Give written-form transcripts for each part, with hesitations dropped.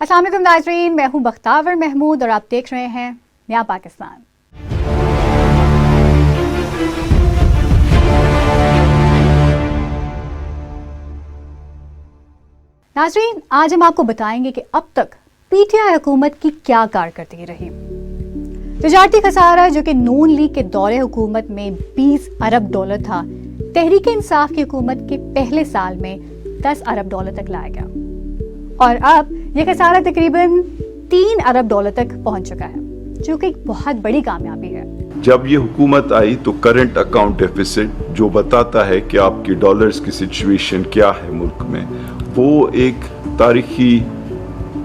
السلام علیکم ناظرین، میں ہوں بختاور محمود اور آپ دیکھ رہے ہیں نیا پاکستان۔ ناظرین، آج ہم آپ کو بتائیں گے کہ اب تک پی ٹی آئی حکومت کی کیا کارکردگی رہی۔ تجارتی خسارہ جو کہ نون لیگ کے دور حکومت میں 20 ارب ڈالر تھا، تحریک انصاف کی حکومت کے پہلے سال میں 10 ارب ڈالر تک لایا گیا، اور اب یہ خسارہ تقریباً 3 ارب ڈالر تک پہنچ چکا ہے، جو کہ ایک بہت بڑی کامیابی ہے۔ جب یہ حکومت آئی تو کرنٹ اکاؤنٹ ڈیفیسٹ جو بتاتا ہے کہ آپ کی ڈالرز کی سچویشن کیا ہے ملک میں، وہ ایک تاریخی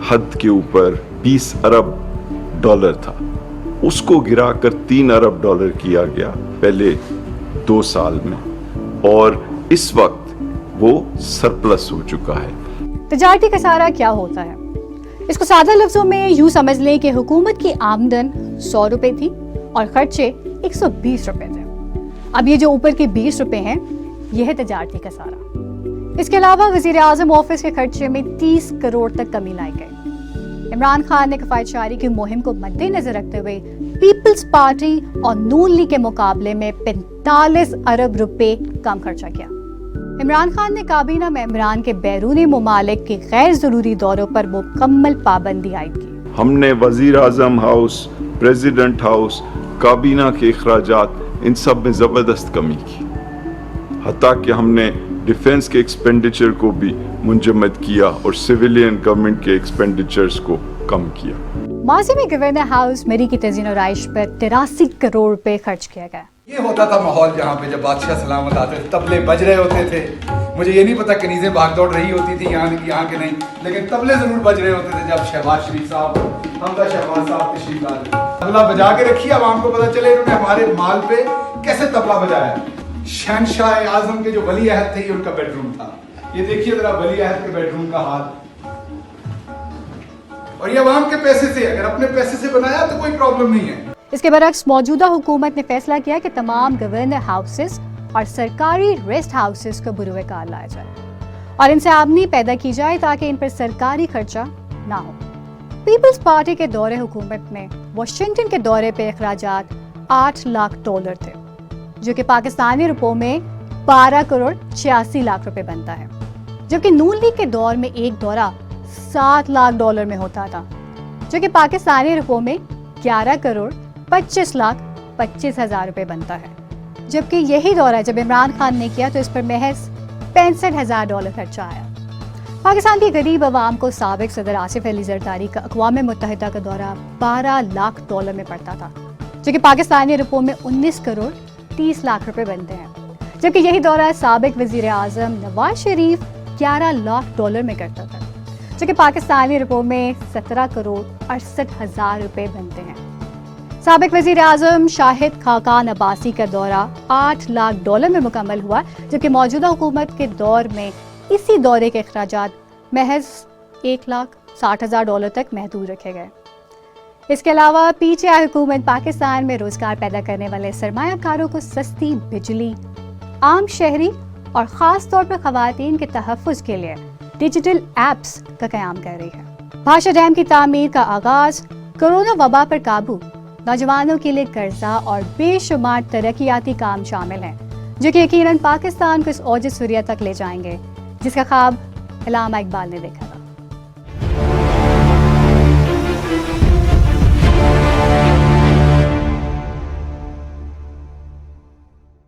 حد کے اوپر 20 ارب ڈالر تھا۔ اس کو گرا کر 3 ارب ڈالر کیا گیا پہلے 2 سال میں، اور اس وقت وہ سرپلس ہو چکا ہے۔ تجارتی خسارہ کیا ہوتا ہے؟ اس کو سادہ لفظوں میں یوں سمجھ لیں کہ حکومت کی آمدن 100 روپے تھی اور خرچے 120 روپے تھے۔ اب یہ جو اوپر کے 20 روپے ہیں، یہ ہے تجارتی خسارہ۔ اس کے علاوہ وزیر اعظم آفس کے خرچے میں 30 کروڑ تک کمی لائی گئی۔ عمران خان نے کفایت شعاری کی مہم کو مد نظر رکھتے ہوئے پیپلز پارٹی اور نون لیگ کے مقابلے میں 45 ارب روپے کم خرچہ کیا۔ عمران خان نے کابینہ ممبران کے بیرونی ممالک کے غیر ضروری دوروں پر مکمل پابندی عائد کی۔ ہم نے وزیر اعظم ہاؤس، پریزیڈنٹ ہاؤس، کابینہ کے اخراجات، ان سب میں زبردست کمی کی، حتیٰ کہ ہم نے ڈیفنس کے ایکسپینڈیچر کو بھی منجمد کیا اور سویلین گورنمنٹ کے ایکسپینڈیچرز کو کم کیا۔ ماضی میں گورنر ہاؤس میری کی تزئین و آرائش پر 83 کروڑ روپے خرچ کیا گیا۔ یہ ہوتا تھا ماحول جہاں پہ جب بادشاہ سلامت آتے تھے، تبلے بج رہے ہوتے تھے۔ مجھے یہ نہیں پتا کنیزیں بھاگ دوڑ رہی ہوتی تھی یہاں کے نہیں، لیکن تبلے ضرور بج رہے ہوتے تھے جب شہباز شریف صاحب، حمزہ شہباز صاحب تشریف لائے۔ تبلا بجا کے رکھی، عوام کو پتہ چلے انہوں نے ہمارے مال پہ کیسے تبلا بجایا۔ شہنشاہ اعظم کے جو ولی عہد تھے، یہ ان کا بیڈ روم تھا۔ یہ دیکھیے ذرا ولی عہد کے بیڈ روم کا حال، اور یہ عوام کے پیسے سے، اگر اپنے پیسے سے بنایا تو کوئی پرابلم نہیں ہے۔ اس کے برعکس موجودہ حکومت نے فیصلہ کیا کہ تمام گورنر ہاؤسز اور سرکاری ریسٹ ہاؤسز کو بروئے کار لایا جائے اور ان سے آمدنی پیدا کی جائے تاکہ ان پر سرکاری خرچہ نہ ہو۔ پیپلز پارٹی کے دور حکومت میں واشنگٹن کے دورے پہ اخراجات 8 لاکھ ڈالر تھے، جو کہ پاکستانی روپوں میں 12 کروڑ 86 لاکھ روپے بنتا ہے، جبکہ نون لیگ کے دور میں ایک دورہ 7 لاکھ ڈالر میں ہوتا تھا، جو کہ پاکستانی روپوں میں 11 کروڑ 25 لاکھ 25 ہزار روپے بنتا ہے۔ جبکہ یہی دورہ جب عمران خان نے کیا تو اس پر محض 65 ہزار ڈالر خرچہ آیا۔ پاکستان کی غریب عوام کو سابق صدر آصف علی زرداری کا اقوام متحدہ کا دورہ 12 لاکھ ڈالر میں پڑتا تھا، جو کہ پاکستانی روپوں میں 19 کروڑ 30 لاکھ روپے بنتے ہیں، جبکہ یہی دورہ سابق وزیر اعظم نواز شریف 11 لاکھ ڈالر میں کرتا تھا، جو کہ پاکستانی روپوں میں 17 کروڑ 68 ہزار روپے بنتے ہیں۔ سابق وزیر اعظم شاہد خاقان عباسی کا دورہ 8 لاکھ ڈالر میں مکمل ہوا، جبکہ موجودہ حکومت کے دور میں اسی دورے کے اخراجات محض 1,60,000 ڈالر تک محدود رکھے گئے۔ اس کے علاوہ پی ٹی آئی حکومت پاکستان میں روزگار پیدا کرنے والے سرمایہ کاروں کو سستی بجلی، عام شہری اور خاص طور پر خواتین کے تحفظ کے لیے ڈیجیٹل ایپس کا قیام کر رہی ہے۔ بھاشا ڈیم کی تعمیر کا آغاز، کورونا وبا پر قابو، نوجوانوں کے لیے قرضہ اور بے شمار ترقیاتی کام شامل ہیں، جو کہ یقیناً پاکستان کو اس اوج سوریہ تک لے جائیں گے جس کا خواب علامہ اقبال نے دیکھا۔